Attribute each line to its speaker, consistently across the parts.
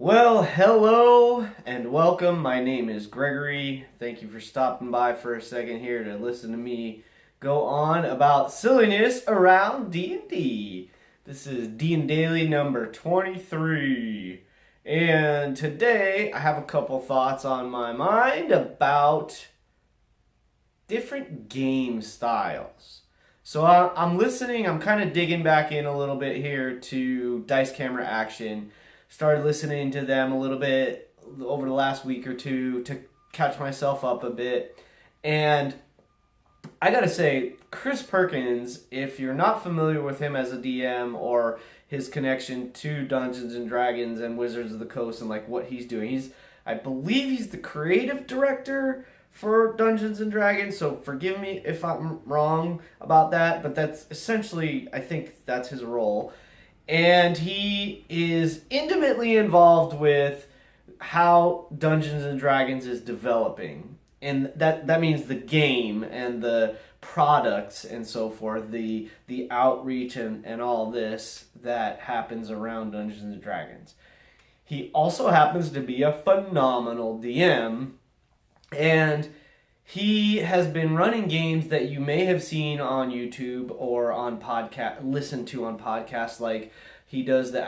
Speaker 1: Well, hello and welcome. My name is Gregory. Thank you for stopping by for a second here to listen to me go on about silliness around D&D. This is DnDaily number 23. And today I have a couple thoughts on my mind about different game styles. So I'm listening, I'm kind of digging back in a little bit here to Dice Camera Action. Started listening to them a little bit over the last week or two to catch myself up a bit. And I gotta say, Chris Perkins, if you're not familiar with him as a DM or his connection to Dungeons and Dragons and Wizards of the Coast and like what he's doing, I believe he's the creative director for Dungeons and Dragons, so forgive me if I'm wrong about that, but that's essentially, I think that's his role. And he is intimately involved with how Dungeons and Dragons is developing. And that means the game and the products and so forth, the outreach and all this that happens around Dungeons and Dragons. He also happens to be a phenomenal DM, and he has been running games that you may have seen on YouTube or on podcast, listened to on podcasts. Like he does the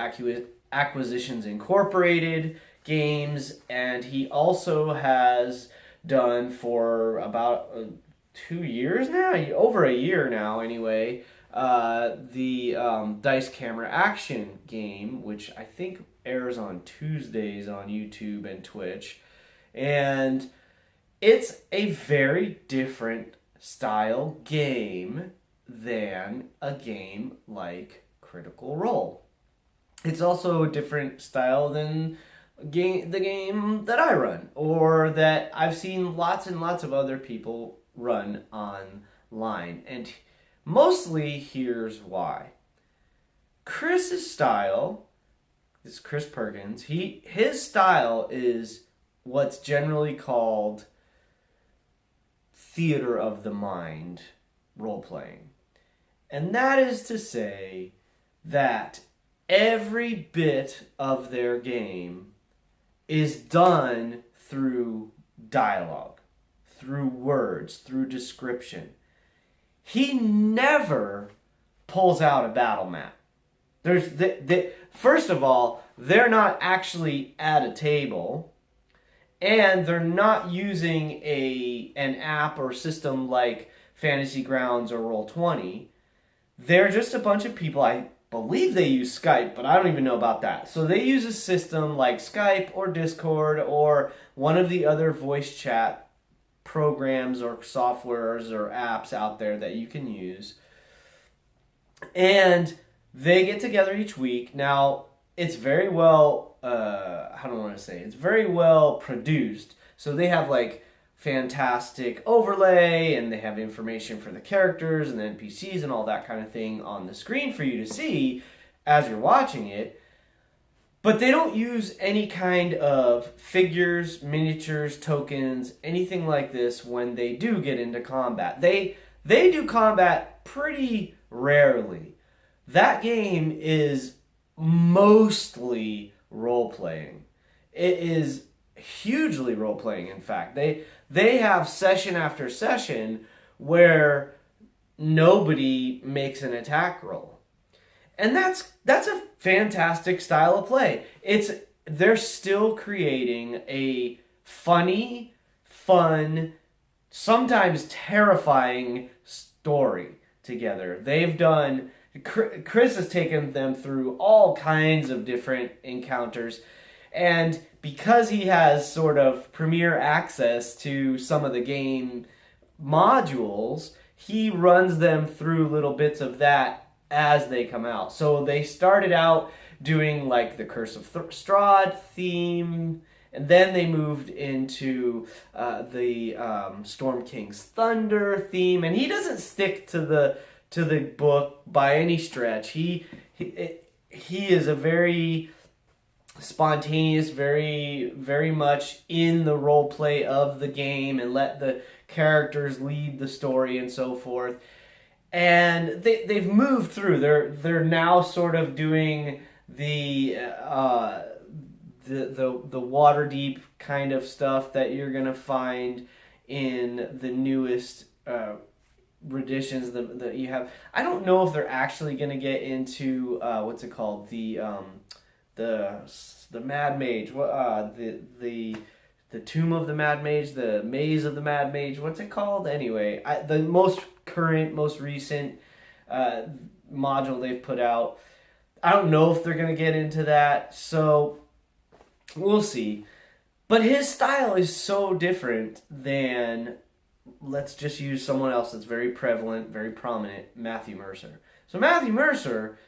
Speaker 1: Acquisitions Incorporated games, and he also has done for about 2 years now, over a year now anyway, the Dice Camera Action game, which I think airs on Tuesdays on YouTube and Twitch. And it's a very different style game than a game like Critical Role. It's also a different style than the game that I run, or that I've seen lots and lots of other people run online. And mostly here's why. Chris's style, this is Chris Perkins, his style is what's generally called theater-of-the-mind role-playing. And that is to say that every bit of their game is done through dialogue, through words, through description. He never pulls out a battle map. First of all, they're not actually at a table, and they're not using an app or system like Fantasy Grounds or Roll20. They're just a bunch of people. I believe they use Skype, but I don't even know about that. So they use a system like Skype or Discord or one of the other voice chat programs or softwares or apps out there that you can use. And they get together each week. Now, it's very well, it's very well produced. So they have like fantastic overlay, and they have information for the characters and the NPCs and all that kind of thing on the screen for you to see as you're watching it. But they don't use any kind of figures, miniatures, tokens, anything like this when they do get into combat. They do combat pretty rarely. That game is mostly role-playing. It is hugely role-playing, in fact. They have session after session where nobody makes an attack roll. And that's a fantastic style of play. They're still creating a funny, fun, sometimes terrifying story together. Chris has taken them through all kinds of different encounters, and because he has sort of premier access to some of the game modules, he runs them through little bits of that as they come out. So they started out doing like the Curse of Strahd theme, and then they moved into the Storm King's Thunder theme, and he doesn't stick to the book by any stretch. He is a very spontaneous, very, very much in the role play of the game and let the characters lead the story and so forth. And they've moved through. They're now sort of doing the the water deep kind of stuff that you're gonna find in the newest renditions that you have. I don't know if they're actually gonna get into what's it called, the Mad Mage, the Tomb of the Mad Mage, the Maze of the Mad Mage. What's it called anyway? The most current, most recent module they've put out. I don't know if they're gonna get into that, so we'll see. But his style is so different than, let's just use someone else that's very prevalent, very prominent, Matthew Mercer. So Matthew Mercer,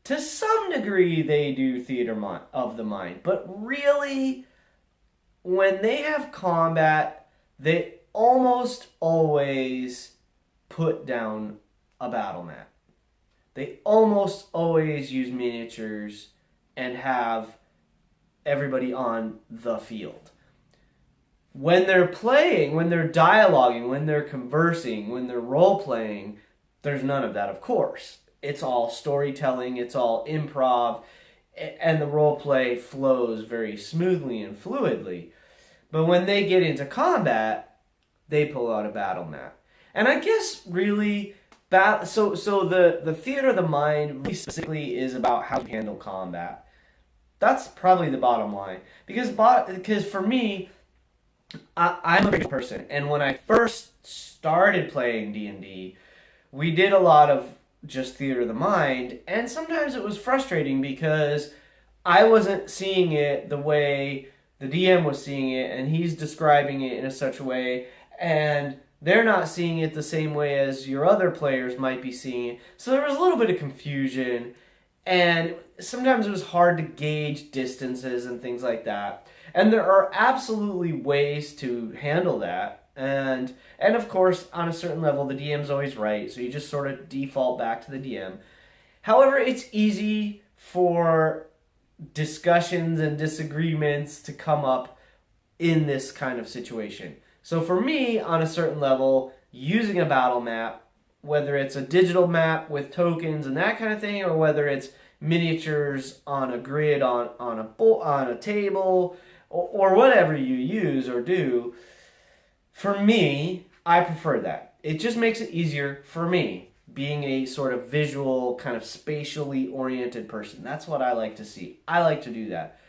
Speaker 1: to some degree, they do theater of the mind. But really, when they have combat, they almost always put down a battle map. They almost always use miniatures and have everybody on the field. When they're playing, when they're dialoguing, when they're conversing, when they're role-playing, there's none of that, of course. It's all storytelling, it's all improv, and the role-play flows very smoothly and fluidly. But when they get into combat, they pull out a battle map. And I guess really, so the theater of the mind really specifically is about how you handle combat. That's probably the bottom line. Because for me, I'm a visual person, and when I first started playing D&D, we did a lot of just theater of the mind, and sometimes it was frustrating because I wasn't seeing it the way the DM was seeing it, and he's describing it in such a way, and they're not seeing it the same way as your other players might be seeing it. So there was a little bit of confusion, and sometimes it was hard to gauge distances and things like that. And there are absolutely ways to handle that. And of course, on a certain level, the DM's always right, so you just sort of default back to the DM. However, it's easy for discussions and disagreements to come up in this kind of situation. So for me, on a certain level, using a battle map, whether it's a digital map with tokens and that kind of thing, or whether it's miniatures on a grid on a table, or whatever you use or do, for me, I prefer that. It just makes it easier for me, being a sort of visual, kind of spatially oriented person. That's what I like to see. I like to do that.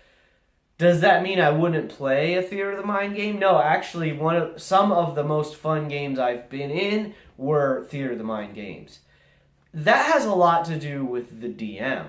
Speaker 1: Does that mean I wouldn't play a Theater of the Mind game? No, actually, some of the most fun games I've been in were Theater of the Mind games. That has a lot to do with the DM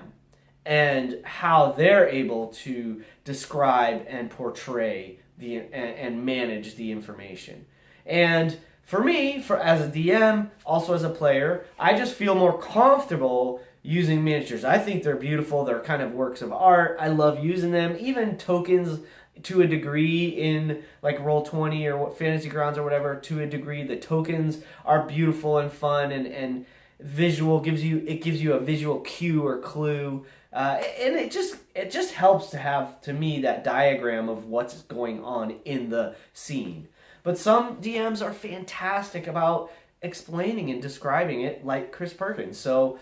Speaker 1: and how they're able to describe and portray and manage the information. And for me, as a DM, also as a player, I just feel more comfortable using miniatures. I think they're beautiful. They're kind of works of art. I love using them. Even tokens, to a degree, in like Roll20 or Fantasy Grounds or whatever, to a degree, the tokens are beautiful and fun and visual. It gives you a visual cue or clue. And it just helps to have, to me, that diagram of what's going on in the scene. But some DMs are fantastic about explaining and describing it, like Chris Perkins. So,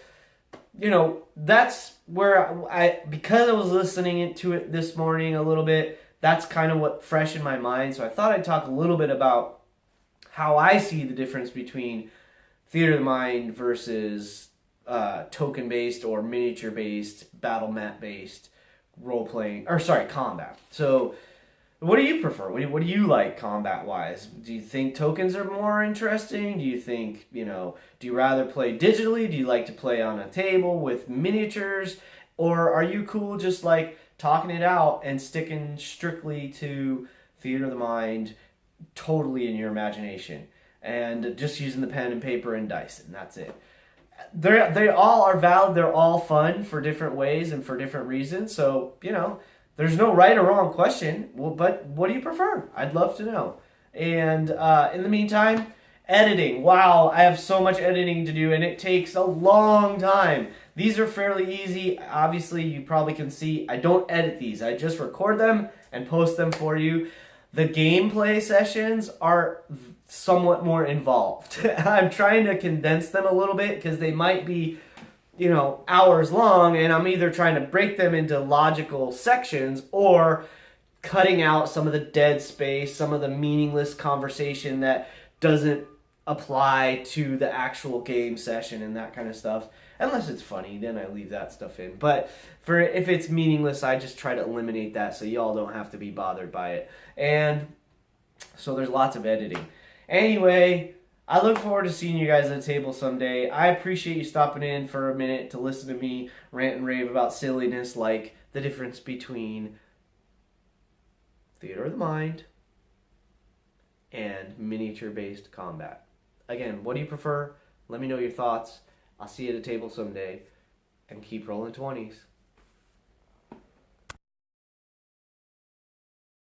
Speaker 1: that's where because I was listening to it this morning a little bit, that's kind of what fresh in my mind. So I thought I'd talk a little bit about how I see the difference between Theater of the Mind versus token-based or miniature-based, battle map-based role-playing, combat. So what do you prefer? What do you like combat-wise? Do you think tokens are more interesting? Do you think, do you rather play digitally? Do you like to play on a table with miniatures? Or are you cool just like talking it out and sticking strictly to Theater of the Mind, totally in your imagination, and just using the pen and paper and dice, and that's it? They all are valid. They're all fun for different ways and for different reasons. So, there's no right or wrong question. Well, but what do you prefer? I'd love to know. And in the meantime, editing. Wow, I have so much editing to do, and it takes a long time. These are fairly easy. Obviously, you probably can see I don't edit these. I just record them and post them for you. The gameplay sessions are somewhat more involved. I'm trying to condense them a little bit because they might be hours long, and I'm either trying to break them into logical sections or cutting out some of the dead space, some of the meaningless conversation that doesn't apply to the actual game session and that kind of stuff. Unless it's funny, then I leave that stuff in. But if it's meaningless, I just try to eliminate that so y'all don't have to be bothered by it. And so there's lots of editing. Anyway, I look forward to seeing you guys at the table someday. I appreciate you stopping in for a minute to listen to me rant and rave about silliness, like the difference between theater of the mind and miniature-based combat. Again, what do you prefer? Let me know your thoughts. I'll see you at the table someday. And keep rolling 20s.